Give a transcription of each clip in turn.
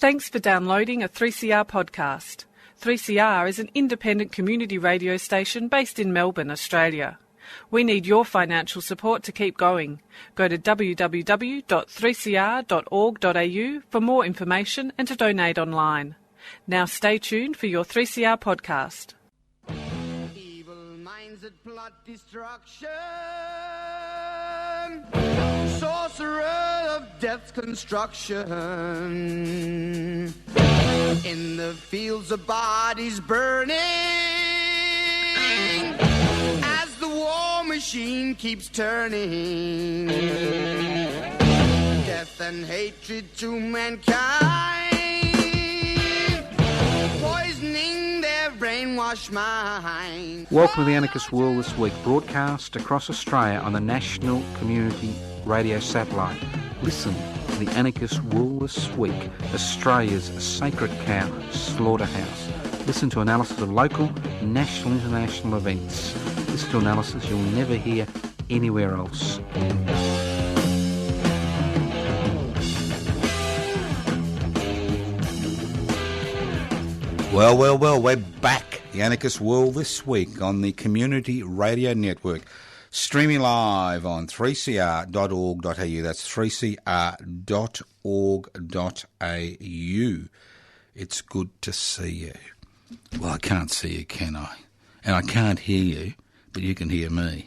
Thanks for downloading a 3CR podcast. 3CR is an independent community radio station based in Melbourne, Australia. We need your financial support to keep going. Go to www.3cr.org.au for more information and to donate online. Now stay tuned for your 3CR podcast. Evil minds that plot destruction, sorcerer of death's construction, in the fields of bodies burning, as the war machine keeps turning, death and hatred to mankind, poisoning their brainwashed mind. Welcome to the Anarchist World This Week, broadcast across Australia on the National Community Radio Satellite. Listen to the Anarchist World This Week, Australia's sacred cow slaughterhouse. Listen to analysis of local, national, international events. Listen to analysis you'll never hear anywhere else. Well, we're back. The Anarchist World This Week on the Community Radio Network. Streaming live on 3cr.org.au. That's 3cr.org.au. It's good to see you. Well, I can't see you, can I? And I can't hear you, but you can hear me.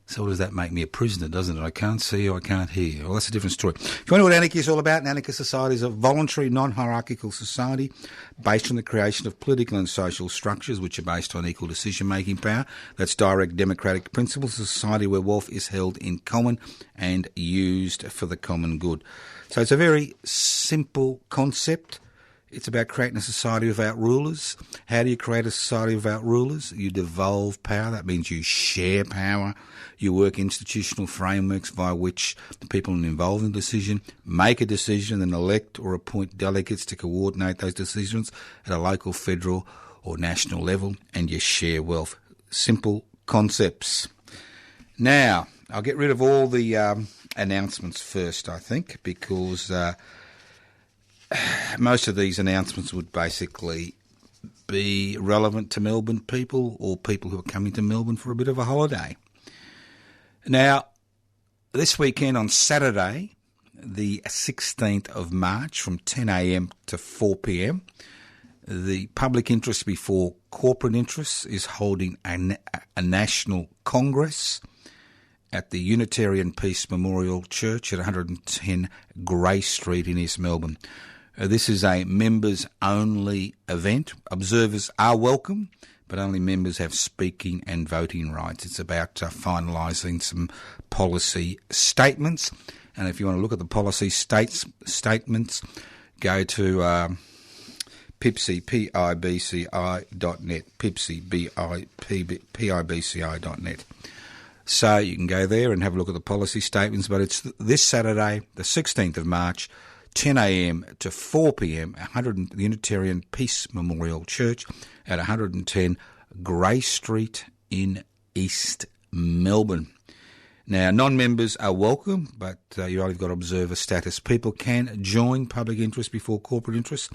So does that make me a prisoner, doesn't it? I can't see you, I can't hear you. Well, that's a different story. If you want to know what anarchy is all about, an anarchist society is a voluntary, non-hierarchical society based on the creation of political and social structures which are based on equal decision-making power. That's direct democratic principles, a society where wealth is held in common and used for the common good. So it's a very simple concept. It's about creating a society without rulers. How do you create a society without rulers? You devolve power. That means you share power. You work institutional frameworks by which the people involved in the decision make a decision and elect or appoint delegates to coordinate those decisions at a local, federal or national level, and you share wealth. Simple concepts. Now, I'll get rid of all the announcements first, I think, because most of these announcements would basically be relevant to Melbourne people or people who are coming to Melbourne for a bit of a holiday. Now, this weekend on Saturday, the 16th of March from 10 a.m. to 4 p.m, the public interest before corporate interests is holding a national congress at the Unitarian Peace Memorial Church at 110 Grey Street in East Melbourne. This is a members-only event. Observers are welcome, but only members have speaking and voting rights. It's about finalising some policy statements. And if you want to look at the policy statements, go to PIBCI, PIBCI.net, PIBCI, PIBCI.net. So you can go there and have a look at the policy statements, but it's this Saturday, the 16th of March, 10 a.m. to 4 p.m, the Unitarian Peace Memorial Church at 110 Grey Street in East Melbourne. Now, non-members are welcome, but you only got observer status. People can join public interest before corporate interest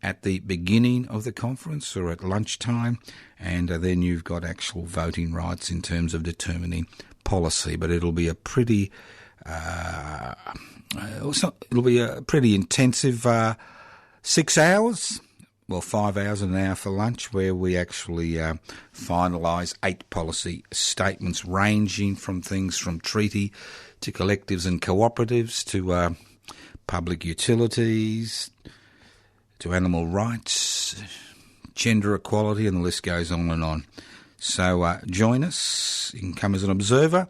at the beginning of the conference or at lunchtime, and then you've got actual voting rights in terms of determining policy. But it'll be a pretty it'll be a pretty intensive 6 hours, well, 5 hours and an hour for lunch, where we actually finalise 8 policy statements ranging from things from treaty to collectives and cooperatives to public utilities to animal rights, gender equality, and the list goes on and on. So join us. You can come as an observer.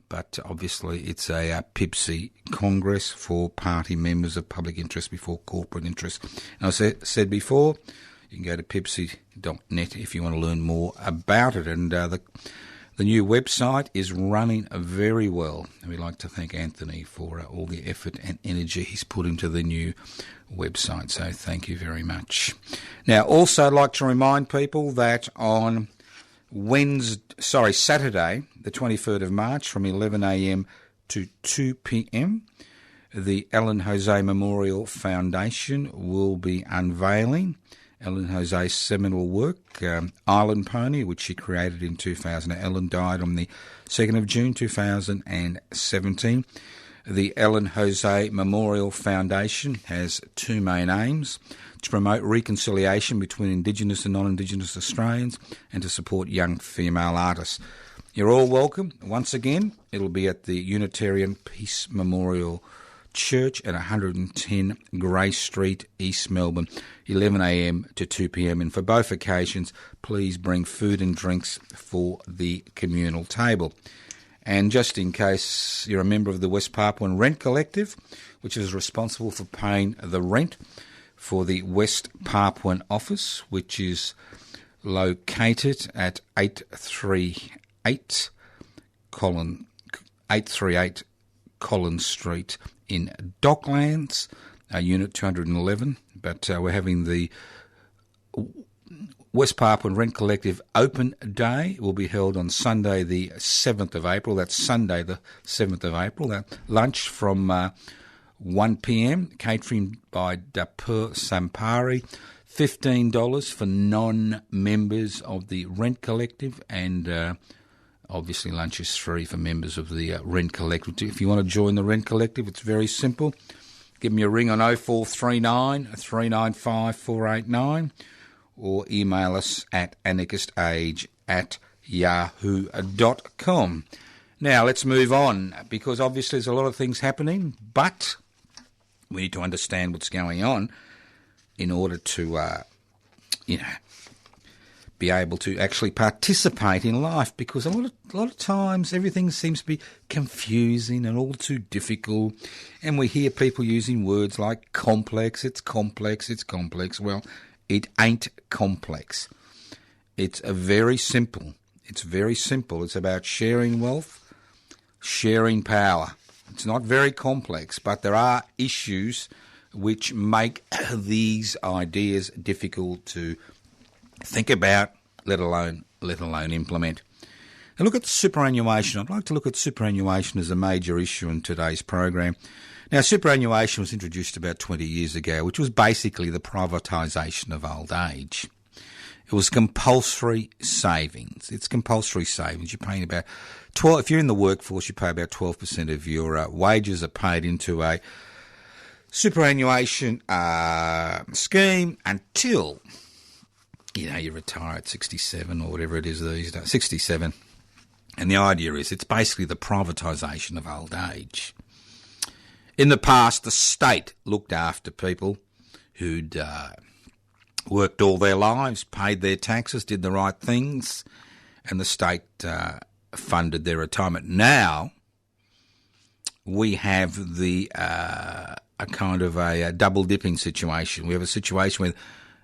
But obviously it's a PIBCI Congress for party members of public interest before corporate interest. And I said before, you can go to pibci.net if you want to learn more about it. And the new website is running very well. And we'd like to thank Anthony for all the effort and energy he's put into the new website. So thank you very much. Now, also I'd like to remind people that on Saturday, the 23rd of March, from 11 a.m. to 2 p.m, the Ellen Jose Memorial Foundation will be unveiling Ellen Jose's seminal work, Island Pony, which she created in 2000. Ellen died on the 2nd of June 2017. The Ellen Jose Memorial Foundation has two main aims: to promote reconciliation between Indigenous and non-Indigenous Australians and to support young female artists. You're all welcome. Once again, it'll be at the Unitarian Peace Memorial Church at 110 Grey Street, East Melbourne, 11 a.m. to 2 p.m. And for both occasions, please bring food and drinks for the communal table. And just in case you're a member of the West Papuan Rent Collective, which is responsible for paying the rent for the West Papuan office, which is located at 838 Collins Street in Docklands, Unit 211. But we're having the West Papuan Rent Collective Open Day. Will be held on Sunday the 7th of April. That's Sunday the 7th of April. That lunch from 1 p.m, catering by Dapur Sampari. $15 for non-members of the Rent Collective, and obviously lunch is free for members of the Rent Collective. If you want to join the Rent Collective, it's very simple. Give me a ring on 0439 395 489 or email us at anarchistage@yahoo.com. Now, let's move on, because obviously there's a lot of things happening, but we need to understand what's going on in order to, be able to actually participate in life, because a lot of times everything seems to be confusing and all too difficult, and we hear people using words like complex. It's complex, it's complex. Well, it ain't complex. It's very simple. It's very simple. It's about sharing wealth, sharing power. It's not very complex, but there are issues which make these ideas difficult to think about, let alone implement. Now look at superannuation. I'd like to look at superannuation as a major issue in today's program. Now, superannuation was introduced about 20 years ago, which was basically the privatisation of old age. It was compulsory savings. It's compulsory savings. You're paying about 12. If you're in the workforce, you pay about 12% of your wages are paid into a superannuation scheme until you retire at 67 or whatever it is these days, 67. And the idea is it's basically the privatisation of old age. In the past, the state looked after people who'd worked all their lives, paid their taxes, did the right things, and the state funded their retirement. Now we have a kind of a double-dipping situation. We have a situation where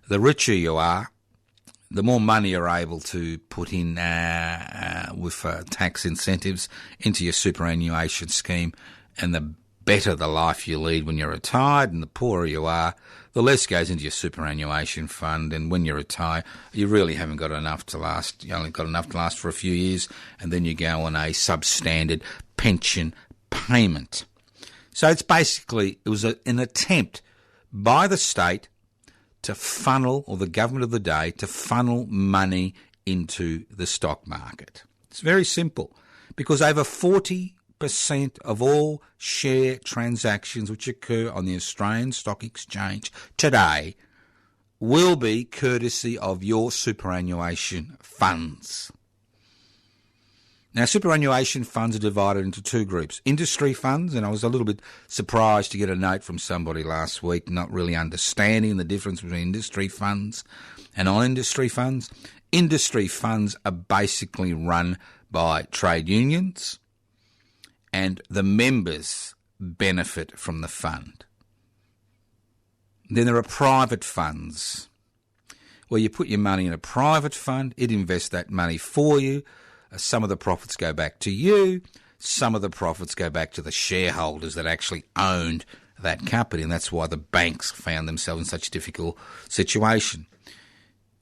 the richer you are, the more money you're able to put in with tax incentives into your superannuation scheme, and the better the life you lead when you're retired, and the poorer you are, the less goes into your superannuation fund, and when you retire, you really haven't got enough to last. You only got enough to last for a few years, and then you go on a substandard pension payment. So it was an attempt by the state to funnel, or the government of the day, to funnel money into the stock market. It's very simple, because over 40% of all share transactions which occur on the Australian Stock Exchange today will be courtesy of your superannuation funds. Now, superannuation funds are divided into two groups. Industry funds, and I was a little bit surprised to get a note from somebody last week not really understanding the difference between industry funds and non-industry funds. Industry funds are basically run by trade unions, and the members benefit from the fund. Then there are private funds, where you put your money in a private fund, it invests that money for you. Some of the profits go back to you, some of the profits go back to the shareholders that actually owned that company, and that's why the banks found themselves in such a difficult situation.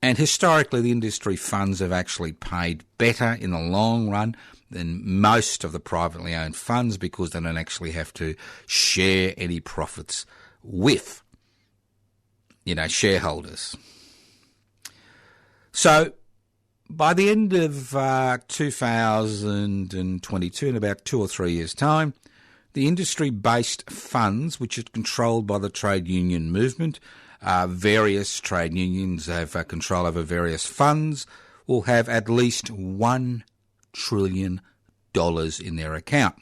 And historically, the industry funds have actually paid better in the long run than most of the privately owned funds because they don't actually have to share any profits with, shareholders. So by the end of 2022, in about 2 or 3 years' time, the industry-based funds, which are controlled by the trade union movement, various trade unions have control over various funds, will have at least $1 trillion in their account.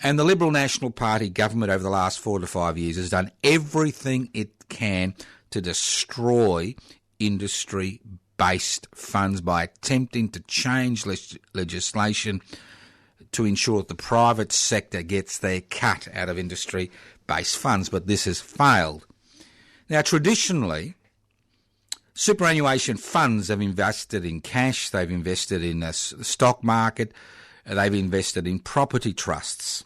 And the Liberal National Party government over the last 4 to 5 years has done everything it can to destroy industry-based funds by attempting to change legislation to ensure that the private sector gets their cut out of industry-based funds, but this has failed. Now, traditionally, superannuation funds have invested in cash, they've invested in the stock market, they've invested in property trusts.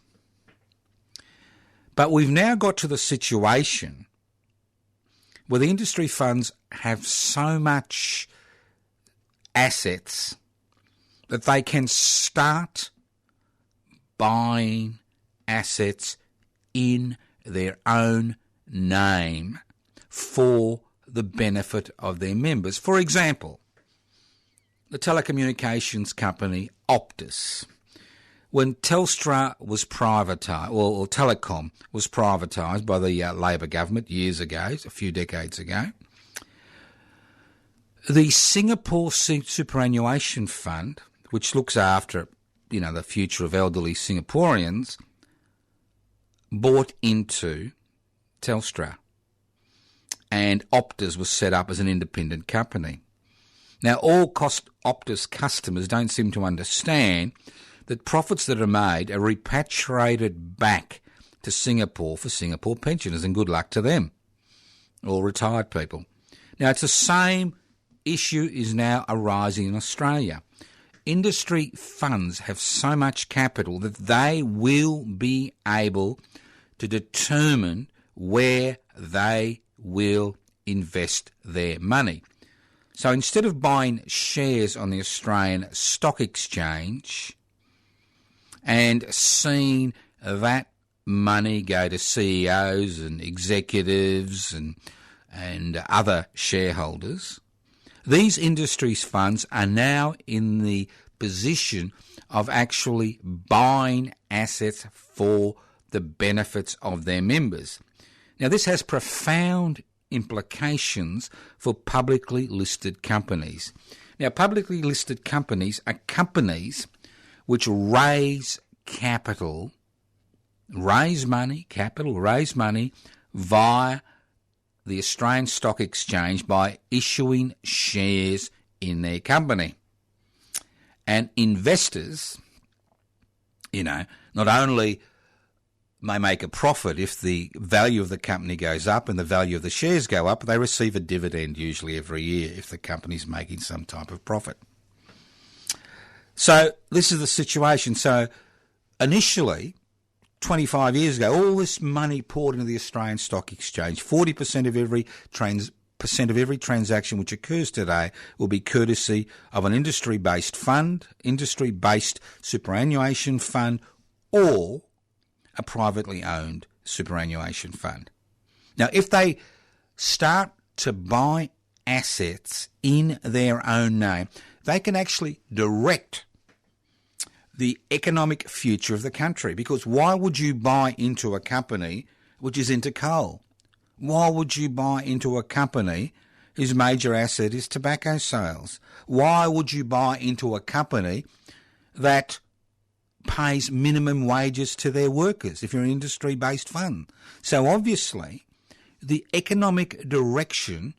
But we've now got to the situation where the industry funds have so much assets that they can start buying assets in their own name for the benefit of their members. For example, the telecommunications company Optus. When Telstra was privatised, or Telecom was privatised by the Labor government years ago, a few decades ago, the Singapore Superannuation Fund, which looks after the future of elderly Singaporeans, bought into Telstra, and Optus was set up as an independent company. Now, all Optus customers don't seem to understand that profits that are made are repatriated back to Singapore for Singapore pensioners, and good luck to them, or retired people. Now, it's the same issue is now arising in Australia. Industry funds have so much capital that they will be able to determine where they will invest their money. So instead of buying shares on the Australian Stock Exchange and seeing that money go to CEOs and executives and other shareholders, these industries funds are now in the position of actually buying assets for the benefits of their members. Now, this has profound implications for publicly listed companies. Now, publicly listed companies are companies which raise money via the Australian Stock Exchange by issuing shares in their company. And investors, not only may make a profit if the value of the company goes up and the value of the shares go up, they receive a dividend usually every year if the company's making some type of profit. So this is the situation. So initially, 25 years ago, all this money poured into the Australian Stock Exchange. 40% of every transaction which occurs today will be courtesy of an industry-based fund, industry-based superannuation fund, or a privately owned superannuation fund. Now, if they start to buy assets in their own name, they can actually direct the economic future of the country. Because why would you buy into a company which is into coal? Why would you buy into a company whose major asset is tobacco sales? Why would you buy into a company that pays minimum wages to their workers if you're an industry-based fund? So obviously, the economic direction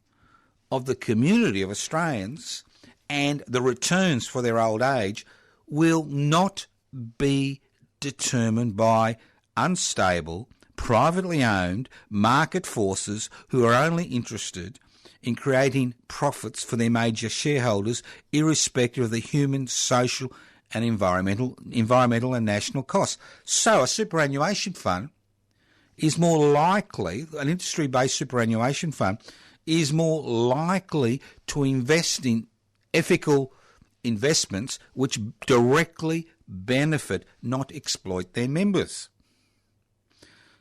of the community of Australians and the returns for their old age will not be determined by unstable, privately owned market forces who are only interested in creating profits for their major shareholders, irrespective of the human, social and environmental and national costs. So a superannuation fund is more likely, an industry-based superannuation fund is more likely to invest in ethical investments which directly benefit, not exploit their members.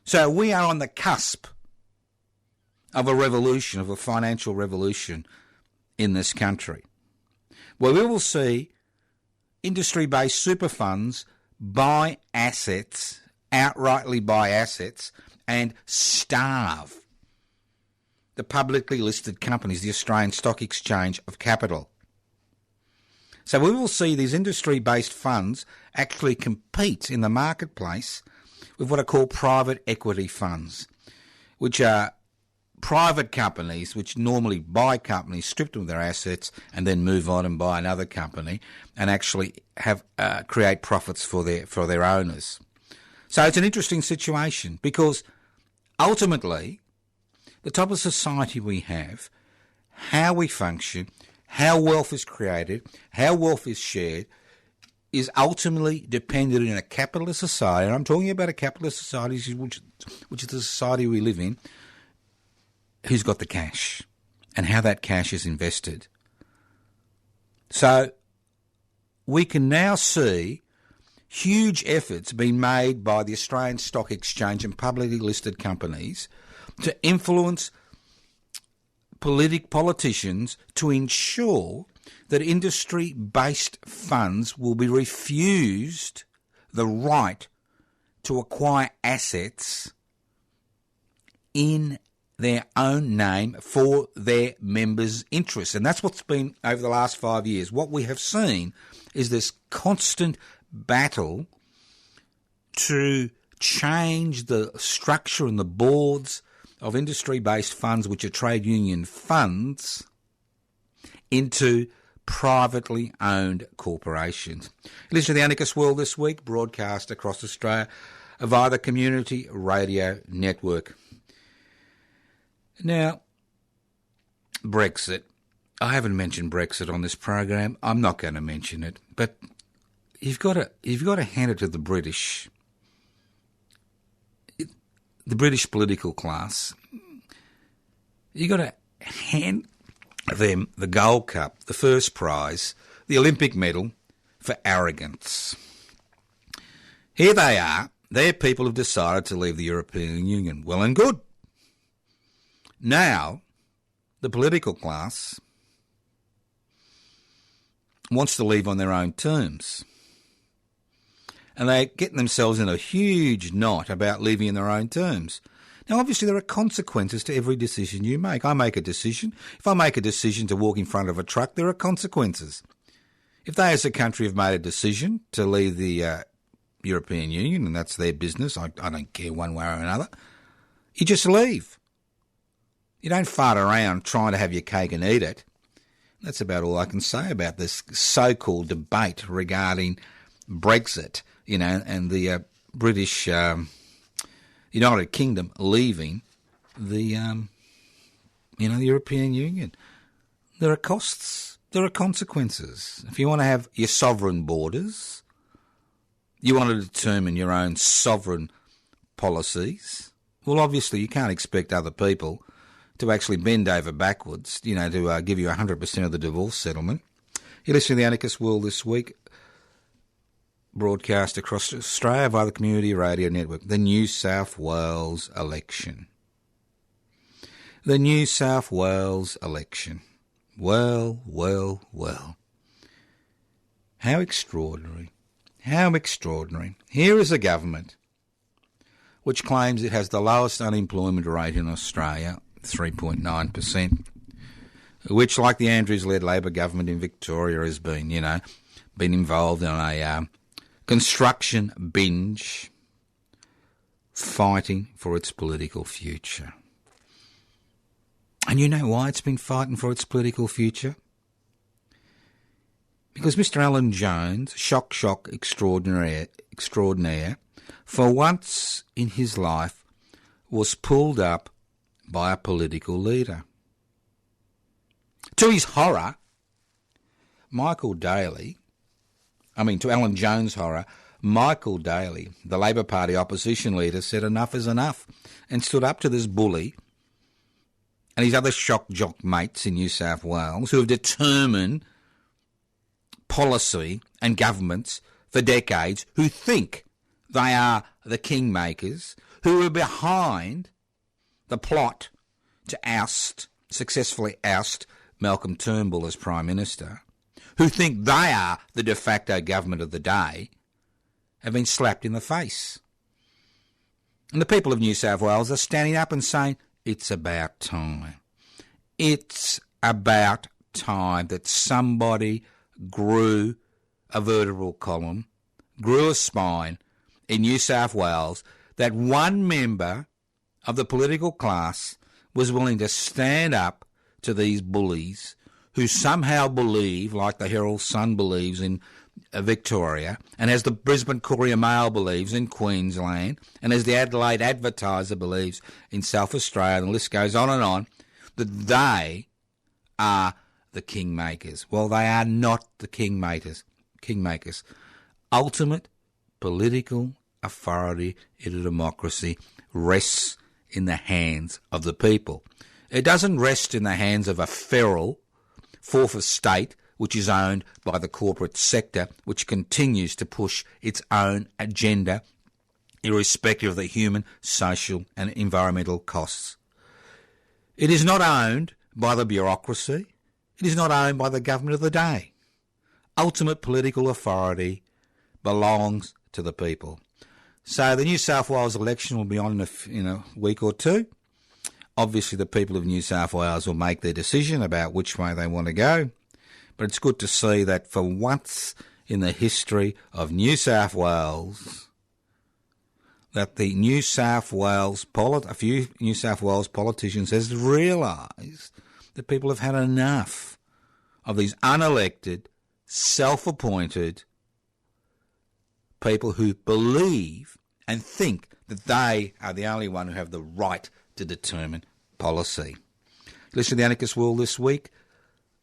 So we are on the cusp of a revolution, of a financial revolution in this country, where we will see industry-based super funds buy assets, outrightly buy assets, and starve the publicly listed companies, the Australian Stock Exchange of Capital. So we will see these industry-based funds actually compete in the marketplace with what are called private equity funds, which are private companies which normally buy companies, strip them of their assets, and then move on and buy another company and actually have create profits for their owners. So it's an interesting situation because ultimately the type of society we have, how we function, how wealth is created, how wealth is shared, is ultimately dependent in a capitalist society. And I'm talking about a capitalist society, which is the society we live in, who's got the cash and how that cash is invested. So we can now see huge efforts being made by the Australian Stock Exchange and publicly listed companies to influence politicians to ensure that industry-based funds will be refused the right to acquire assets in their own name for their members' interests. And that's what's been over the last 5 years. What we have seen is this constant battle to change the structure and the boards of industry-based funds, which are trade union funds, into privately owned corporations. Listen to the Anarchist World this week, broadcast across Australia via the Community Radio Network. Now, Brexit. I haven't mentioned Brexit on this program. I'm not going to mention it, but you've got to hand it to the British. The British political class. You've got to hand them the Gold Cup, the first prize, the Olympic medal for arrogance. Here they are. Their people have decided to leave the European Union. Well and good. Now, the political class wants to leave on their own terms. And they're getting themselves in a huge knot about leaving in their own terms. Now, obviously, there are consequences to every decision you make. I make a decision. If I make a decision to walk in front of a truck, there are consequences. If they as a country have made a decision to leave the European Union, and that's their business, I don't care one way or another, you just leave. You don't fart around trying to have your cake and eat it. That's about all I can say about this so-called debate regarding Brexit, and the British United Kingdom leaving the the European Union. There are costs. There are consequences. If you want to have your sovereign borders, you want to determine your own sovereign policies, well, obviously you can't expect other people to actually bend over backwards, to give you 100% of the divorce settlement. You're listening to the Anarchist World this week, broadcast across Australia via the Community Radio Network. The New South Wales election. The New South Wales election. Well. How extraordinary. How extraordinary. Here is a government which claims it has the lowest unemployment rate in Australia, 3.9%, which, like the Andrews-led Labor government in Victoria, has been involved in a construction binge, fighting for its political future. And you know why it's been fighting for its political future? Because Mr. Alan Jones, shock extraordinaire, for once in his life was pulled up by a political leader. To his horror, to Alan Jones' horror, Michael Daly, the Labor Party opposition leader, said enough is enough and stood up to this bully and his other shock jock mates in New South Wales who have determined policy and governments for decades who think they are the kingmakers, who are behind the plot to successfully oust Malcolm Turnbull as Prime Minister, who think they are the de facto government of the day, have been slapped in the face. And the people of New South Wales are standing up and saying, it's about time. It's about time that somebody grew a vertebral column, grew a spine in New South Wales, that one member of the political class was willing to stand up to these bullies who somehow believe, like the Herald Sun believes in Victoria, and as the Brisbane Courier Mail believes in Queensland, and as the Adelaide Advertiser believes in South Australia, and the list goes on, that they are the kingmakers. Well, they are not the kingmakers. Ultimate political authority in a democracy rests in the hands of the people. It doesn't rest in the hands of a feral fourth estate which is owned by the corporate sector, which continues to push its own agenda irrespective of the human, social and environmental costs. It is not owned by the bureaucracy. It is not owned by the government of the day. Ultimate political authority belongs to the people. So the New South Wales election will be on in a week or two. Obviously, the people of New South Wales will make their decision about which way they want to go. But it's good to see that for once in the history of New South Wales, that the New South Wales a few New South Wales politicians has realised that people have had enough of these unelected, self-appointed people who believe and think that they are the only one who have the right to determine policy. Listen to the Anarchist World this week,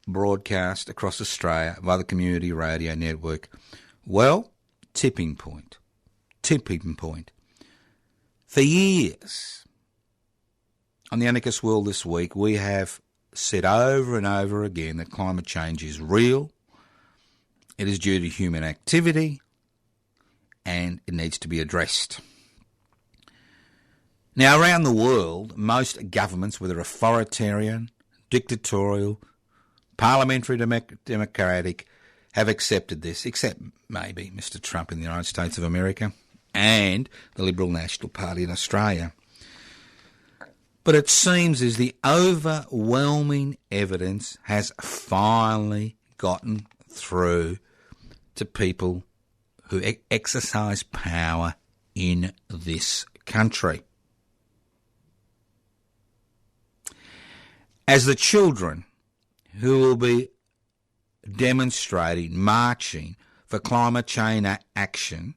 broadcast across Australia by the Community Radio Network. Well, tipping point. For years, on the Anarchist World this week, we have said over and over again that climate change is real, it is due to human activity, and it needs to be addressed. Now, around the world, most governments, whether authoritarian, dictatorial, parliamentary, democratic, have accepted this, except maybe Mr. Trump in the United States of America and the Liberal National Party in Australia. But it seems as the overwhelming evidence has finally gotten through to people who exercise power in this country. As the children who will be demonstrating, marching for climate change action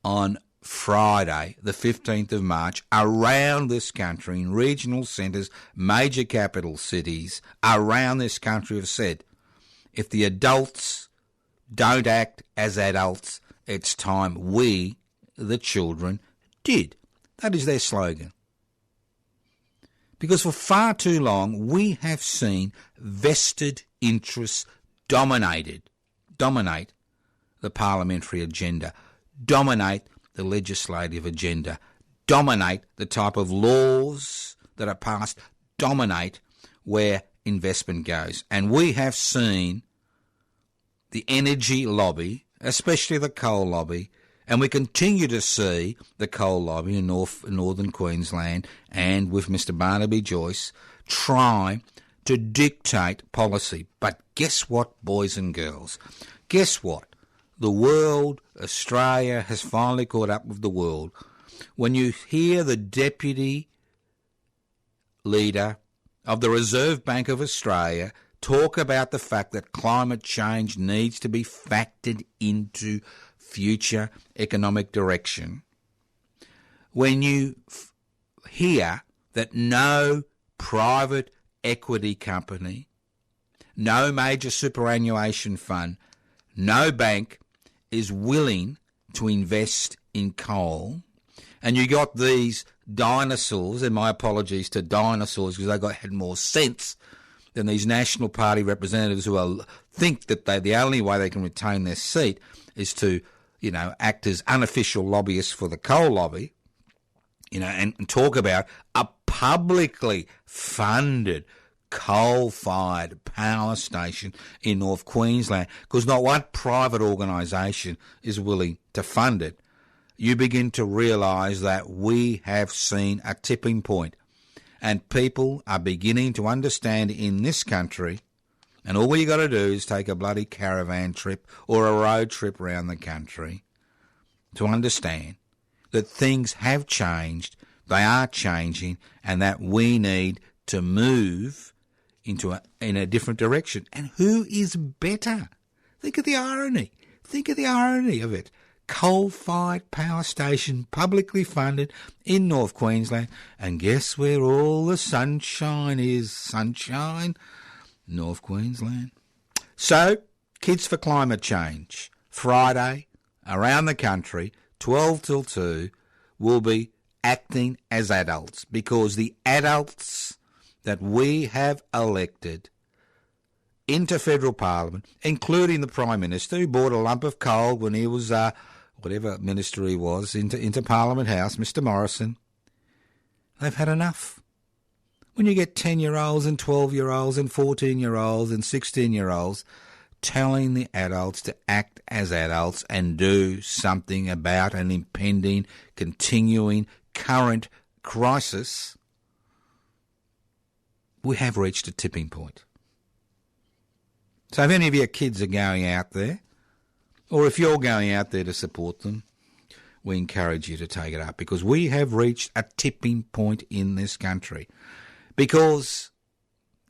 on Friday, the 15th of March, around this country, in regional centres, major capital cities around this country have said, if the adults don't act as adults, it's time we, the children, did. That is their slogan. Because for far too long we have seen vested interests dominate the parliamentary agenda, dominate the legislative agenda, dominate the type of laws that are passed, dominate where investment goes. And we have seen the energy lobby, especially the coal lobby, and we continue to see the coal lobby in northern Queensland and with Mr. Barnaby Joyce try to dictate policy. But guess what, boys and girls? Guess what? The world, Australia, has finally caught up with the world. When you hear the Deputy Leader of the Reserve Bank of Australia talk about the fact that climate change needs to be factored into future economic direction, when you hear that no private equity company, no major superannuation fund, no bank is willing to invest in coal, and you got these dinosaurs, and my apologies to dinosaurs because they had more sense than these National Party representatives who think that the only way they can retain their seat is to act as unofficial lobbyists for the coal lobby, and talk about a publicly funded coal-fired power station in North Queensland, because not one private organisation is willing to fund it, you begin to realise that we have seen a tipping point, and people are beginning to understand in this country, and all you got to do is take a bloody caravan trip or a road trip around the country to understand that things have changed, they are changing, and that we need to move in a different direction. And who is better? Think of the irony. Think of the irony of it. Coal-fired power station, publicly funded in North Queensland. And guess where all the sunshine is? Sunshine? North Queensland. So, Kids for Climate Change. Friday, around the country, 12 till 2, will be acting as adults, because the adults that we have elected into federal parliament, including the Prime Minister, who bought a lump of coal when he was, whatever minister he was, into Parliament House, Mr Morrison, they've had enough. When you get 10-year-olds and 12-year-olds and 14-year-olds and 16-year-olds telling the adults to act as adults and do something about an impending, continuing, current crisis, we have reached a tipping point. So if any of your kids are going out there, or if you're going out there to support them, we encourage you to take it up, because we have reached a tipping point in this country. Because,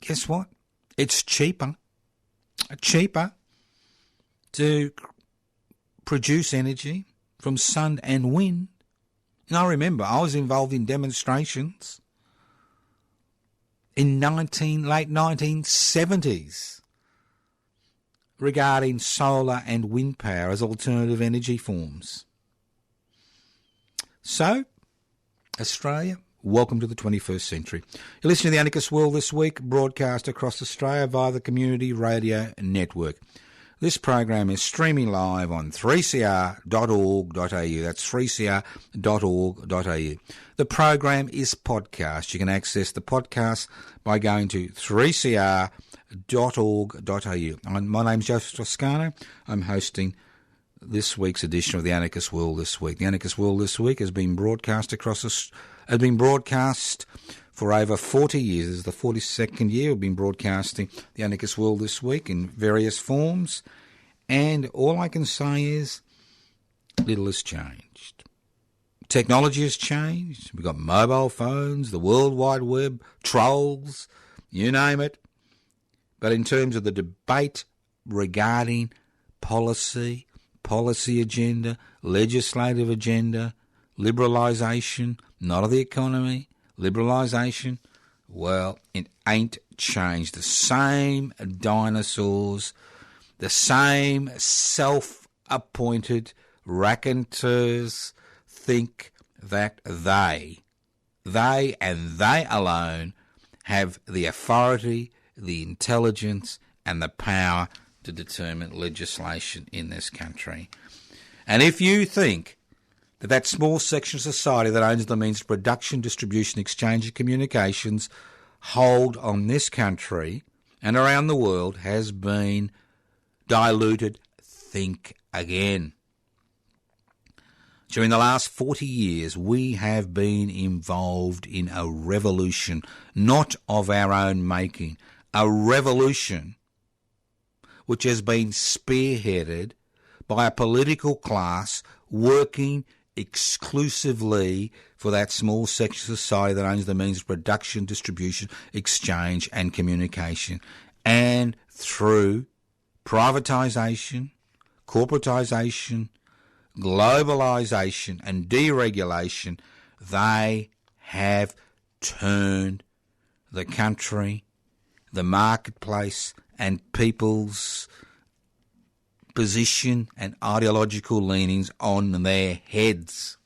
guess what? It's cheaper to produce energy from sun and wind. And I remember I was involved in demonstrations in late 1970s regarding solar and wind power as alternative energy forms. So, Australia, welcome to the 21st century. You're listening to the Anarchist World This Week, broadcast across Australia via the Community Radio Network. This program is streaming live on 3cr.org.au. That's 3cr.org.au. The program is podcast. You can access the podcast by going to 3cr.org.au. My name's Joseph Toscano. I'm hosting this week's edition of the Anarchist World This Week. The Anarchist World This Week has been broadcast for over 40 years. This is the 42nd year we've been broadcasting the Anarchist World This Week in various forms. And all I can say is little has changed. Technology has changed. We've got mobile phones, the World Wide Web, trolls, you name it. But in terms of the debate regarding policy agenda, legislative agenda, liberalisation, not of the economy, liberalisation, well, it ain't changed. The same dinosaurs, the same self-appointed raconteurs think that they and they alone have the authority, the intelligence and the power to determine legislation in this country. And if you think that small section of society that owns the means of production, distribution, exchange and communications hold on this country and around the world has been diluted, think again. During the last 40 years, we have been involved in a revolution, not of our own making, a revolution which has been spearheaded by a political class working exclusively for that small section of society that owns the means of production, distribution, exchange and communication. And through privatisation, corporatisation, globalisation and deregulation, they have turned the country, the marketplace and people's position and ideological leanings on their heads.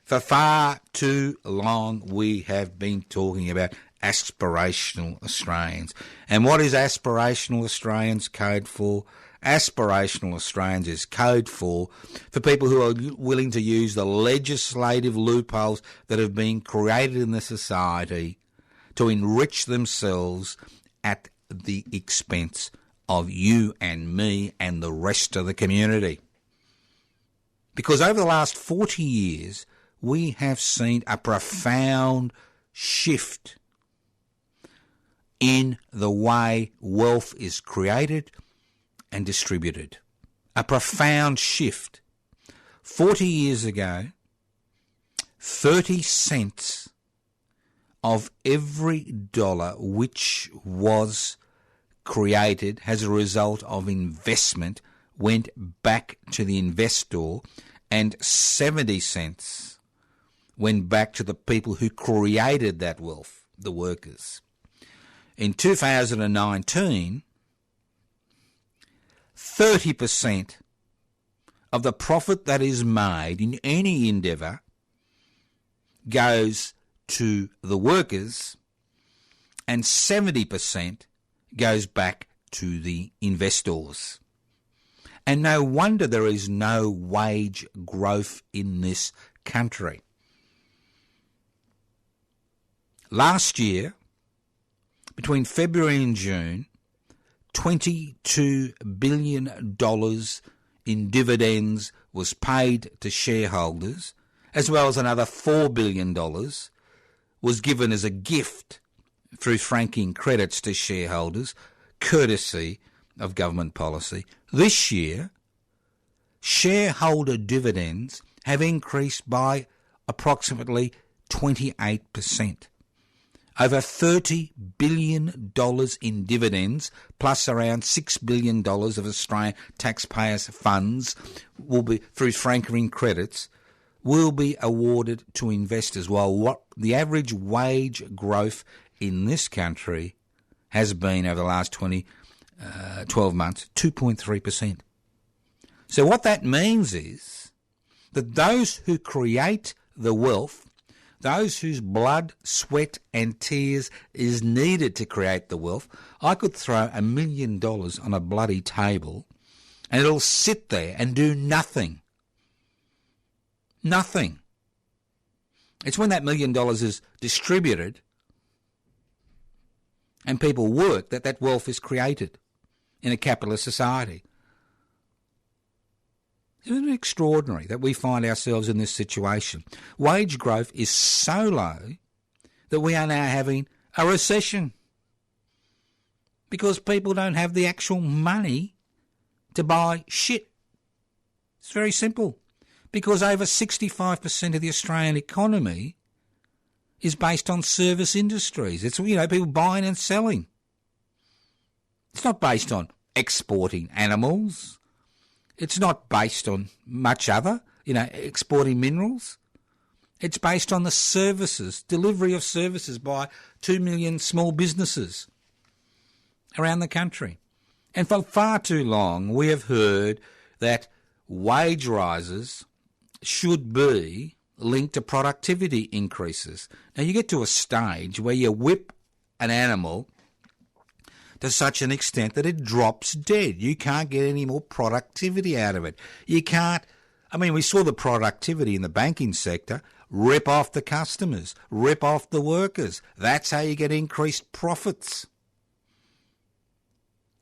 For far too long we have been talking about aspirational Australians. And what is aspirational Australians code for? aspirational Australians is code for people who are willing to use the legislative loopholes that have been created in the society to enrich themselves at the expense of you and me and the rest of the community. Because over the last 40 years, we have seen a profound shift in the way wealth is created and distributed. A profound shift. 40 years ago, 30 cents of every dollar which was created as a result of investment went back to the investor, and 70 cents went back to the people who created that wealth, the workers. In 2019, 30% of the profit that is made in any endeavour goes to the workers, and 70% goes back to the investors. And no wonder there is no wage growth in this country. Last year, between February and June, $22 billion in dividends was paid to shareholders, as well as another $4 billion was given as a gift through franking credits to shareholders, courtesy of government policy. This year, shareholder dividends have increased by approximately 28%. Over $30 billion in dividends, plus around $6 billion of Australian taxpayers' funds will be, through franking credits, will be awarded to investors, while what the average wage growth in this country has been over the last 12 months, 2.3%. So what that means is that those who create the wealth, those whose blood, sweat and tears is needed to create the wealth, I could throw $1 million on a bloody table and it'll sit there and do nothing. Nothing. It's when that $1 million is distributed and people work that wealth is created in a capitalist society. Isn't it extraordinary that we find ourselves in this situation? Wage growth is so low that we are now having a recession because people don't have the actual money to buy shit. It's very simple. Because over 65% of the Australian economy is based on service industries. It's, people buying and selling. It's not based on exporting animals. It's not based on much other, exporting minerals. It's based on the services, delivery of services by 2 million small businesses around the country. And for far too long, we have heard that wage rises should be linked to productivity increases. Now, you get to a stage where you whip an animal to such an extent that it drops dead. You can't get any more productivity out of it. You can't. We saw the productivity in the banking sector rip off the customers, rip off the workers. That's how you get increased profits.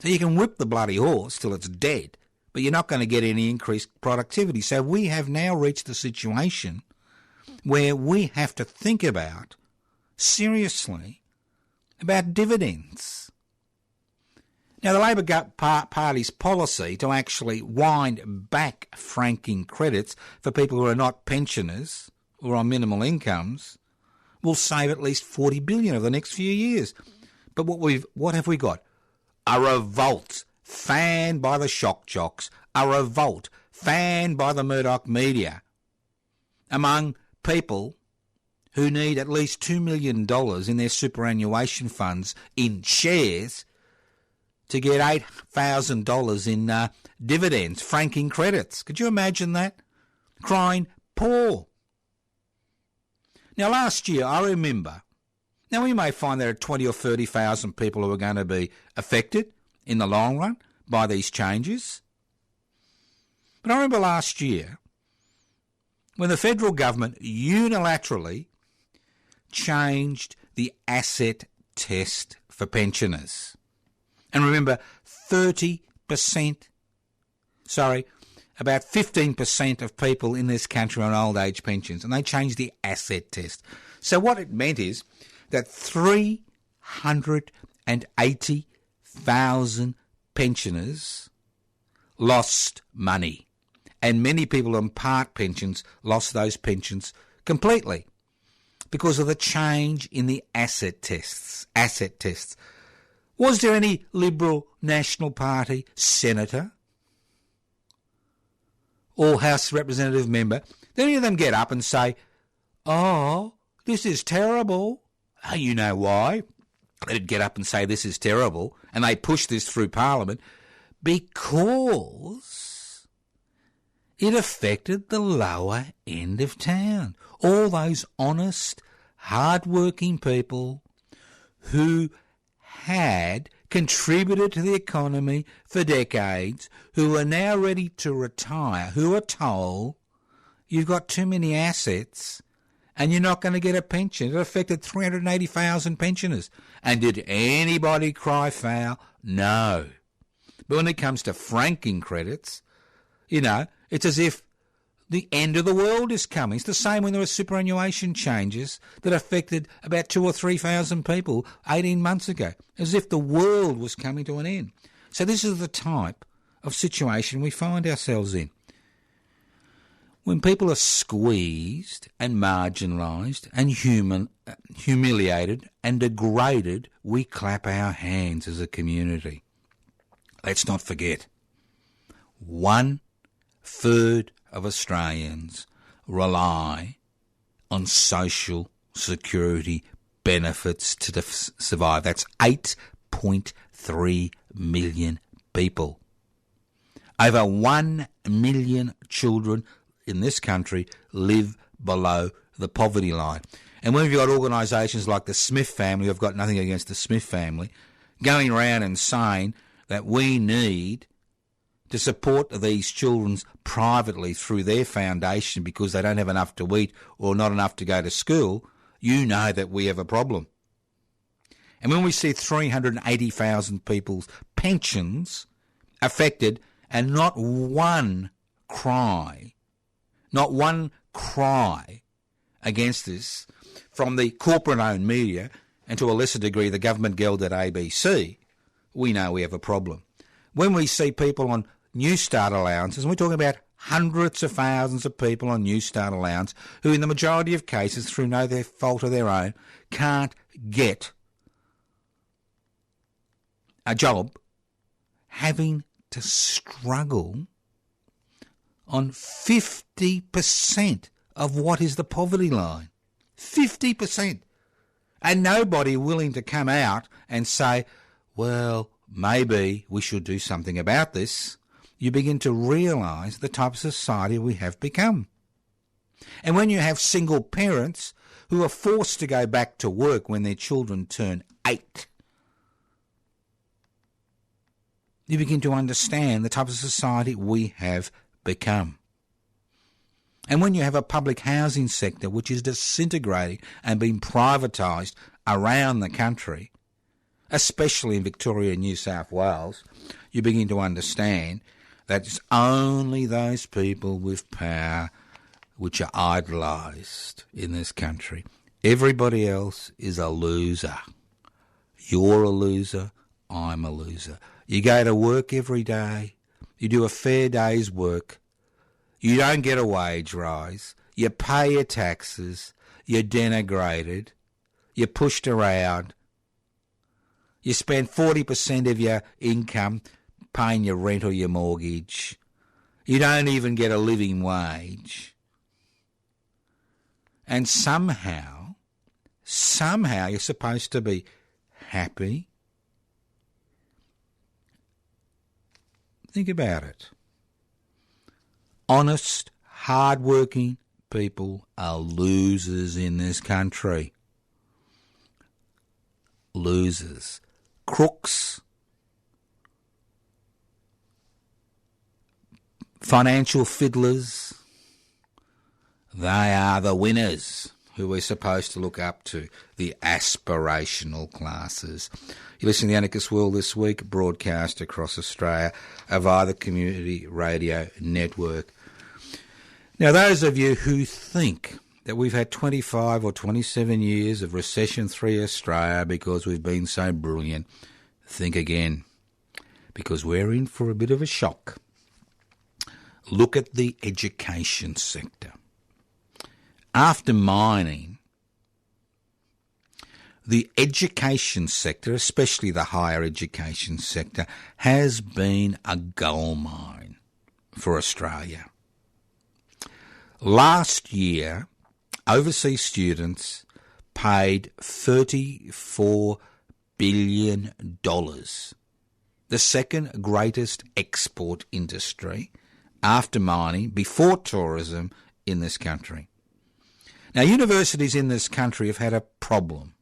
So you can whip the bloody horse till it's dead, but you're not going to get any increased productivity. So we have now reached the situation where we have to think about, seriously, about dividends. Now, the Labor Party's policy to actually wind back franking credits for people who are not pensioners or on minimal incomes will save at least $40 billion over the next few years. But what have we got? A revolt fanned by the shock jocks, a revolt fanned by the Murdoch media among people who need at least $2 million in their superannuation funds in shares to get $8,000 in dividends, franking credits. Could you imagine that? Crying poor. Now, last year, I remember, now we may find there are 20 or 30,000 people who are going to be affected in the long run, by these changes. But I remember last year when the federal government unilaterally changed the asset test for pensioners. And remember, about 15% of people in this country are on old age pensions, and they changed the asset test. So what it meant is that 380,000 pensioners lost money, and many people on part pensions lost those pensions completely because of the change in the asset tests. Was there any Liberal National Party senator or House Representative member, did any of them get up and say, "Oh, this is terrible"? Oh, you know why they'd get up and say this is terrible, and they pushed this through Parliament? Because it affected the lower end of town. All those honest, hard-working people who had contributed to the economy for decades, who are now ready to retire, who are told, you've got too many assets and you're not going to get a pension. It affected 380,000 pensioners. And did anybody cry foul? No. But when it comes to franking credits, it's as if the end of the world is coming. It's the same when there were superannuation changes that affected about 2,000 or 3,000 people 18 months ago, as if the world was coming to an end. So this is the type of situation we find ourselves in. When people are squeezed and marginalised and humiliated and degraded, we clap our hands as a community. Let's not forget, 1/3 of Australians rely on social security benefits to survive. That's 8.3 million people. Over 1 million children in this country live below the poverty line. And when you've got organisations like the Smith family, I've got nothing against the Smith family, going around and saying that we need to support these children privately through their foundation because they don't have enough to eat or not enough to go to school, you know that we have a problem. And when we see 380,000 people's pensions affected and not one cry against this from the corporate-owned media and to a lesser degree the government-gelded ABC, we know we have a problem. When we see people on New Start allowances, and we're talking about hundreds of thousands of people on New Start allowance who in the majority of cases, through no fault of their own, can't get a job, having to struggle on 50% of what is the poverty line. 50%. And nobody willing to come out and say, well, maybe we should do something about this. You begin to realise the type of society we have become. And when you have single parents who are forced to go back to work when their children turn 8, you begin to understand the type of society we have become. And when you have a public housing sector which is disintegrating and being privatised around the country, especially in Victoria and New South Wales, you begin to understand that it's only those people with power which are idolised in this country. Everybody else is a loser. You're a loser, I'm a loser. You go to work every day, you do a fair day's work, you don't get a wage rise, you pay your taxes, you're denigrated, you're pushed around, you spend 40% of your income paying your rent or your mortgage. You don't even get a living wage. And somehow you're supposed to be happy. Think about it. Honest, hard-working people are losers in this country. Losers. Crooks Financial fiddlers, they are the winners who we're supposed to look up to, the aspirational classes. You listen to the Anarchist World This Week, broadcast across Australia via the Community Radio Network. Now, those of you who think that we've had 25 or 27 years of recession-free Australia because we've been so brilliant, think again, because we're in for a bit of a shock. Look at the education sector. After mining, the education sector, especially the higher education sector, has been a gold mine for Australia. Last year, overseas students paid $34 billion, the second greatest export industry after mining, before tourism in this country. Now, universities in this country have had a problem.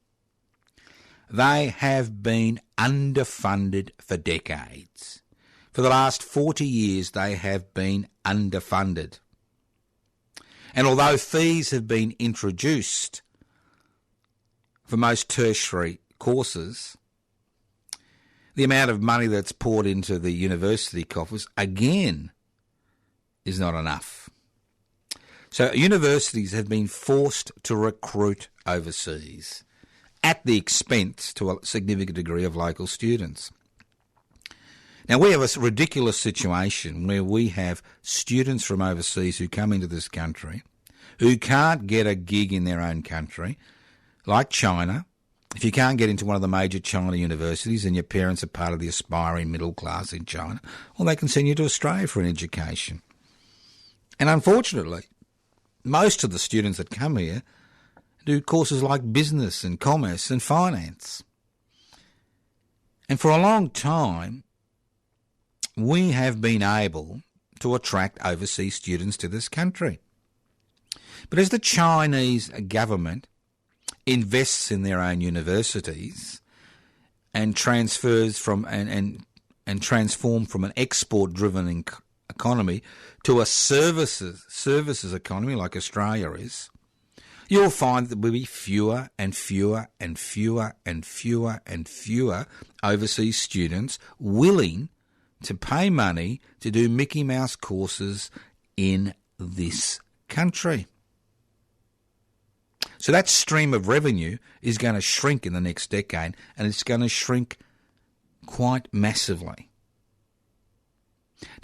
They have been underfunded for decades. For the last 40 years, they have been underfunded. And although fees have been introduced for most tertiary courses, the amount of money that's poured into the university coffers, again, is not enough. So universities have been forced to recruit overseas at the expense, to a significant degree, of local students. Now, we have a ridiculous situation where we have students from overseas who come into this country who can't get a gig in their own country, like China. If you can't get into one of the major China universities and your parents are part of the aspiring middle class in China, well, they can send you to Australia for an education. And unfortunately, most of the students that come here do courses like business and commerce and finance. And for a long time, we have been able to attract overseas students to this country. But as the Chinese government invests in their own universities and transfers from and transform from an export-driven economy to a services economy like Australia is, you'll find that there will be fewer and fewer and fewer and fewer and fewer overseas students willing to pay money to do Mickey Mouse courses in this country. So that stream of revenue is going to shrink in the next decade, and it's going to shrink quite massively.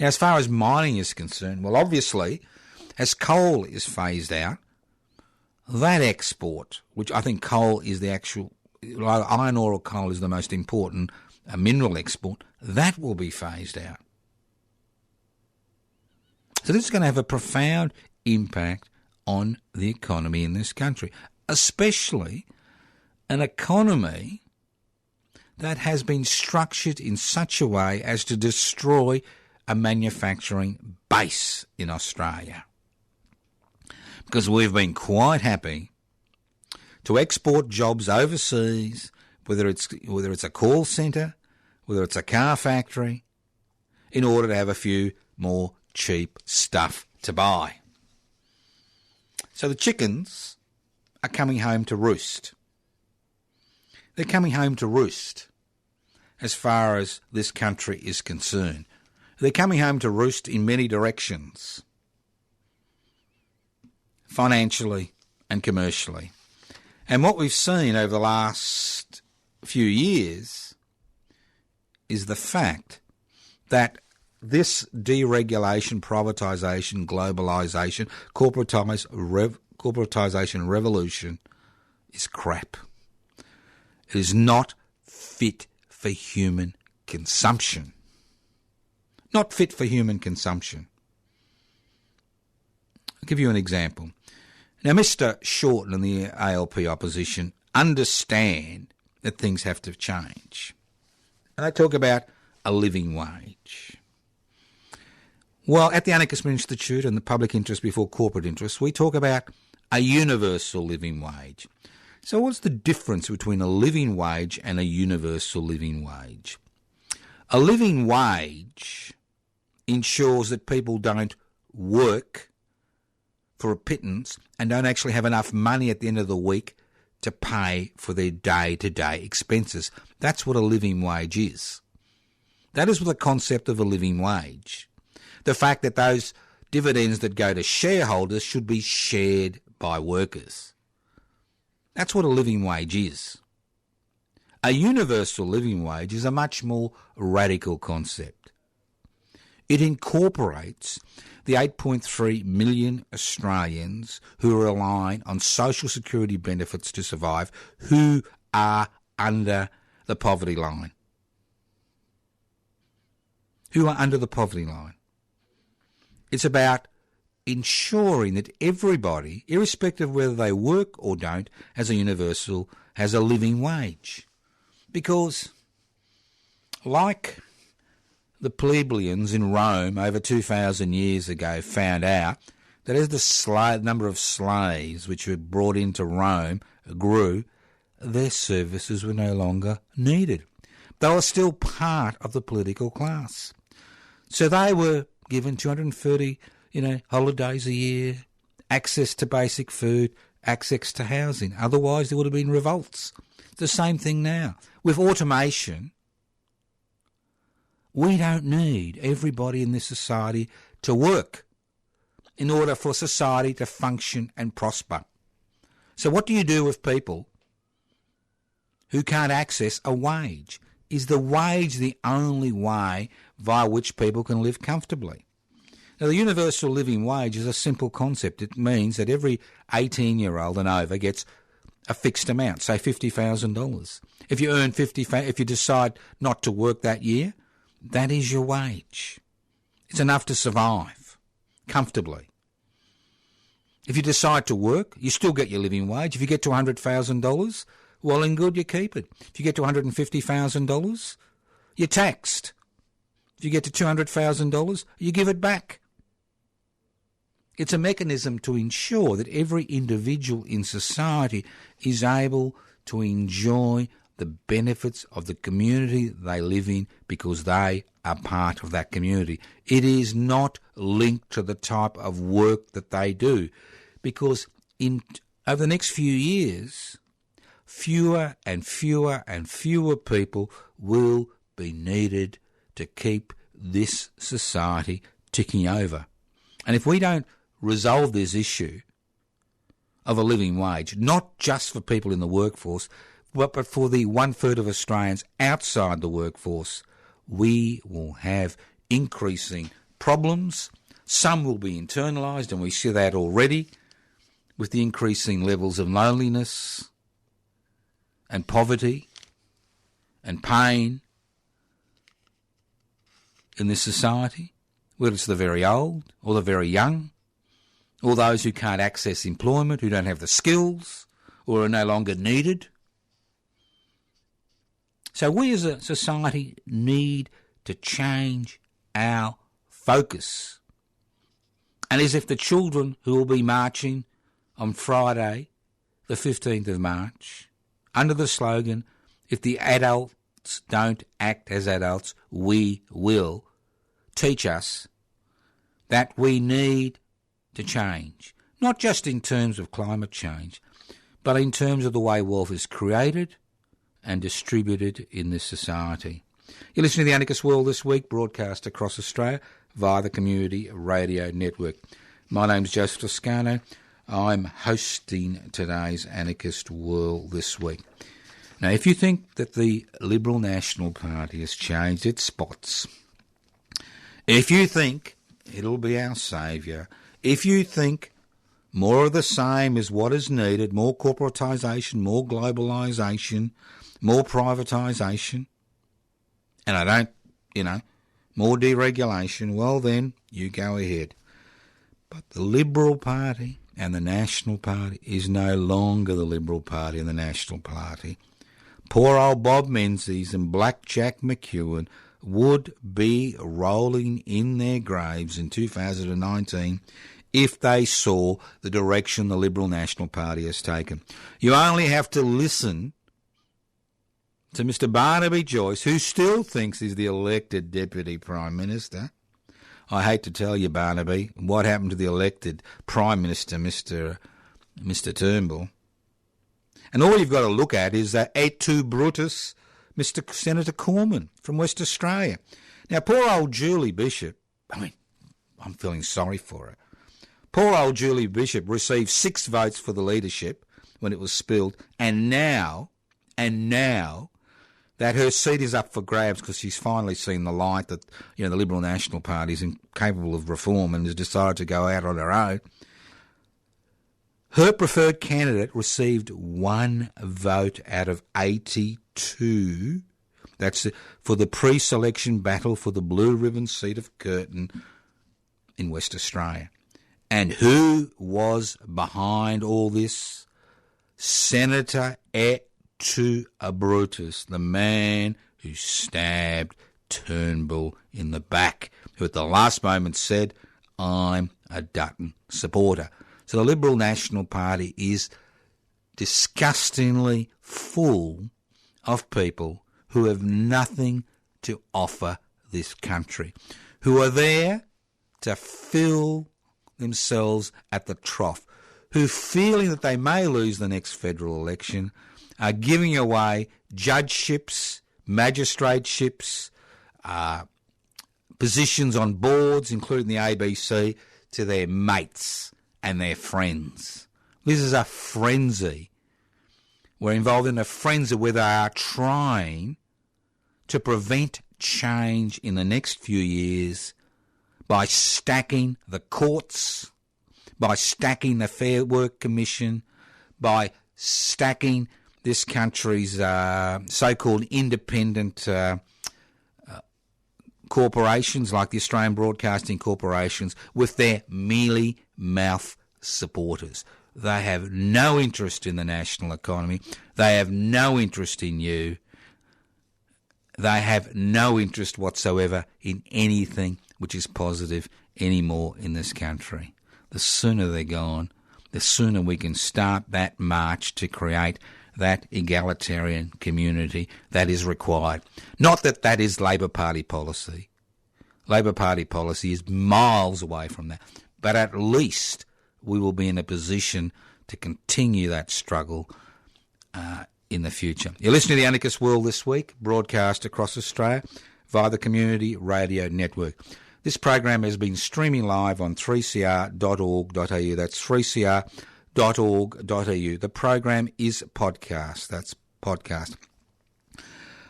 Now, as far as mining is concerned, well, obviously, as coal is phased out, that export, which I think coal is the actual, iron ore or coal is the most important mineral export, that will be phased out. So this is going to have a profound impact on the economy in this country, especially an economy that has been structured in such a way as to destroy a manufacturing base in Australia. Because we've been quite happy to export jobs overseas, whether it's a call centre, whether it's a car factory, in order to have a few more cheap stuff to buy. So the chickens are coming home to roost. They're coming home to roost as far as this country is concerned. They're coming home to roost in many directions, financially and commercially. And what we've seen over the last few years is the fact that this deregulation, privatisation, globalisation, corporatisation revolution is crap. It is not fit for human consumption. Not fit for human consumption. I'll give you an example. Now, Mr. Shorten and the ALP opposition understand that things have to change. And they talk about a living wage. Well, at the Anarchist Institute and the Public Interest Before Corporate Interest, we talk about a universal living wage. So what's the difference between a living wage and a universal living wage? A living wage ensures that people don't work for a pittance and don't actually have enough money at the end of the week to pay for their day-to-day expenses. That's what a living wage is. That is the concept of a living wage. The fact that those dividends that go to shareholders should be shared by workers. That's what a living wage is. A universal living wage is a much more radical concept. It incorporates the 8.3 million Australians who are relying on social security benefits to survive, who are under the poverty line. Who are under the poverty line. It's about ensuring that everybody, irrespective of whether they work or don't, has a living wage. Because, like the plebeians in Rome over 2,000 years ago found out that as the number of slaves which were brought into Rome grew, their services were no longer needed. They were still part of the political class. So they were given 230, holidays a year, access to basic food, access to housing. Otherwise, there would have been revolts. It's the same thing now. With automation, we don't need everybody in this society to work in order for society to function and prosper. So what do you do with people who can't access a wage? Is the wage the only way via which people can live comfortably? Now, the universal living wage is a simple concept. It means that every 18-year-old and over gets a fixed amount, say $50,000. If you earn if you decide not to work that year, that is your wage. It's enough to survive comfortably. If you decide to work, you still get your living wage. If you get to $100,000, well and good, you keep it. If you get to $150,000, you're taxed. If you get to $200,000, you give it back. It's a mechanism to ensure that every individual in society is able to enjoy the benefits of the community they live in because they are part of that community. It is not linked to the type of work that they do, because over the next few years, fewer and fewer and fewer people will be needed to keep this society ticking over. And if we don't resolve this issue of a living wage, not just for people in the workforce, but for the 1/3 of Australians outside the workforce, we will have increasing problems. Some will be internalised, and we see that already with the increasing levels of loneliness and poverty and pain in this society, whether it's the very old or the very young, or those who can't access employment, who don't have the skills, or are no longer needed. So we as a society need to change our focus. And as if the children who will be marching on Friday, the 15th of March, under the slogan, if the adults don't act as adults, we will, teach us that we need to change, not just in terms of climate change, but in terms of the way wealth is created and distributed in this society. You're listening to the Anarchist World This Week, broadcast across Australia via the Community Radio Network. My name's Joseph Toscano. I'm hosting today's Anarchist World This Week. Now, if you think that the Liberal National Party has changed its spots, if you think it'll be our saviour, if you think more of the same is what is needed, more corporatisation, more globalisation, more privatisation, and more deregulation, well then, you go ahead. But the Liberal Party and the National Party is no longer the Liberal Party and the National Party. Poor old Bob Menzies and Black Jack McEwen would be rolling in their graves in 2019 if they saw the direction the Liberal National Party has taken. You only have to listen to Mr Barnaby Joyce, who still thinks he's the elected Deputy Prime Minister. I hate to tell you, Barnaby, what happened to the elected Prime Minister, Mr. Turnbull. And all you've got to look at is that et tu Brutus, Mr. Senator Cormann from West Australia. Now, poor old Julie Bishop, I'm feeling sorry for her. Poor old Julie Bishop received 6 votes for the leadership when it was spilled, and now that her seat is up for grabs because she's finally seen the light that, the Liberal National Party is incapable of reform and has decided to go out on her own. Her preferred candidate received 1 vote out of 82. That's for the pre-selection battle for the blue ribbon seat of Curtin in West Australia. And who was behind all this? Senator et tu Brutus, the man who stabbed Turnbull in the back, who at the last moment said, I'm a Dutton supporter. So the Liberal National Party is disgustingly full of people who have nothing to offer this country, who are there to fill themselves at the trough, who, feeling that they may lose the next federal election, are giving away judgeships, magistrateships, positions on boards, including the ABC, to their mates and their friends. This is a frenzy. We're involved in a frenzy where they are trying to prevent change in the next few years by stacking the courts, by stacking the Fair Work Commission, by stacking this country's so-called independent corporations like the Australian Broadcasting Corporations with their mealy-mouth supporters. They have no interest in the national economy. They have no interest in you. They have no interest whatsoever in anything which is positive anymore in this country. The sooner they're gone, the sooner we can start that march to create that egalitarian community that is required. Not that that is Labor Party policy. Labor Party policy is miles away from that. But at least we will be in a position to continue that struggle in the future. You're listening to The Anarchist World This Week, broadcast across Australia via the Community Radio Network. This program has been streaming live on 3cr.org.au. That's 3cr.org.au. The program is podcast. That's podcast.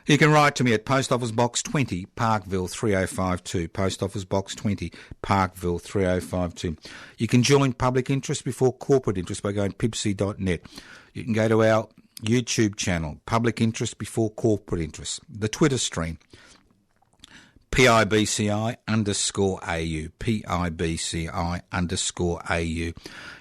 You can write to me at Post Office Box 20, Parkville 3052. Post Office Box 20, Parkville 3052. You can join public interest before corporate interest by going pipsy.net. You can go to our YouTube channel, Public Interest Before Corporate Interest. The Twitter stream, PIBCI_AU, PIBCI_AU.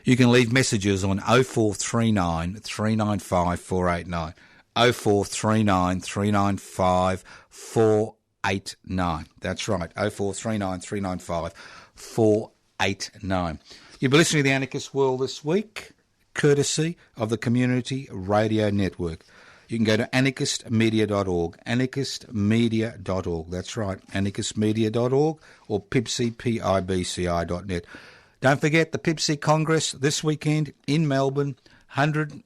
You can leave messages on 0439 395 489. 0439 395 489. That's right, 0439 395 489. You'll be listening to The Anarchist World This Week, courtesy of the Community Radio Network. You can go to anarchistmedia.org, anarchistmedia.org. That's right, anarchistmedia.org or pibci.net. Don't forget the Pipsy Congress this weekend in Melbourne, 100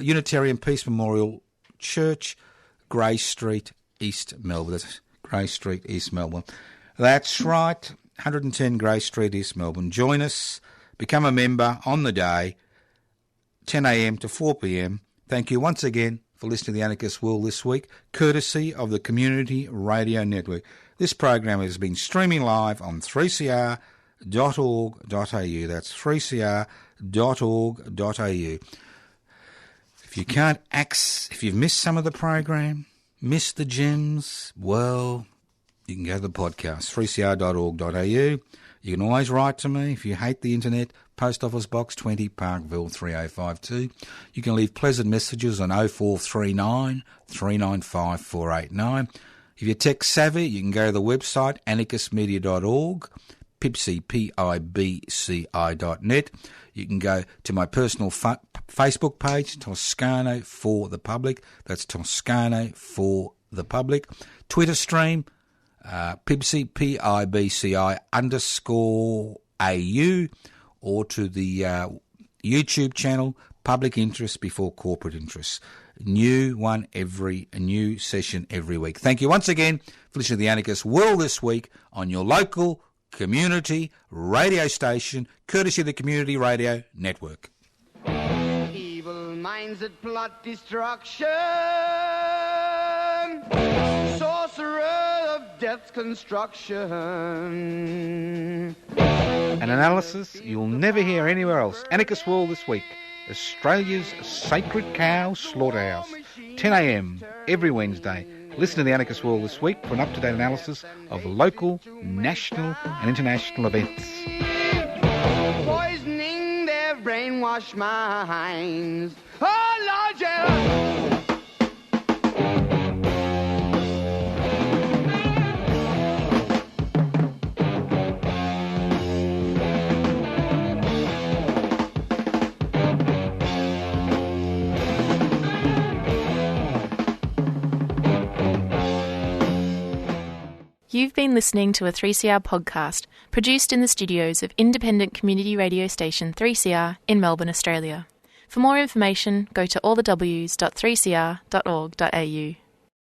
Unitarian Peace Memorial Church, Grey Street, East Melbourne. That's Grey Street, East Melbourne. That's right, 110 Grey Street, East Melbourne. Join us, become a member on the day, 10 a.m. to 4 p.m. Thank you once again for listening to The Anarchist World This Week, courtesy of the Community Radio Network. This program has been streaming live on 3cr.org.au. That's 3cr.org.au. If you've missed some of the program, missed the gems, well, you can go to the podcast, 3cr.org.au. You can always write to me if you hate the internet, Post Office Box 20, Parkville 3052. You can leave pleasant messages on 0439 395 489. If you're tech savvy, you can go to the website anarchistmedia.org, pibci, pibci.net. You can go to my personal Facebook page, Toscano for the Public. That's Toscano for the Public. Twitter stream, Pibci, PIBCI _AU, or to the YouTube channel, Public Interest Before Corporate Interests. A new session every week. Thank you once again for listening to the Anarchist World This Week on your local community radio station, courtesy of the Community Radio Network. Evil minds that plot destruction, sorcerer of death's construction. An analysis you'll never hear anywhere else. Anarchist World This Week, Australia's sacred cow slaughterhouse. 10 a.m. every Wednesday. Listen to the Anarchist World This Week for an up-to-date analysis of local, national and international events. Poisoning their brainwashed minds. Oh, Lord, yeah. You've been listening to a 3CR podcast produced in the studios of independent community radio station 3CR in Melbourne, Australia. For more information, go to allthews.3cr.org.au.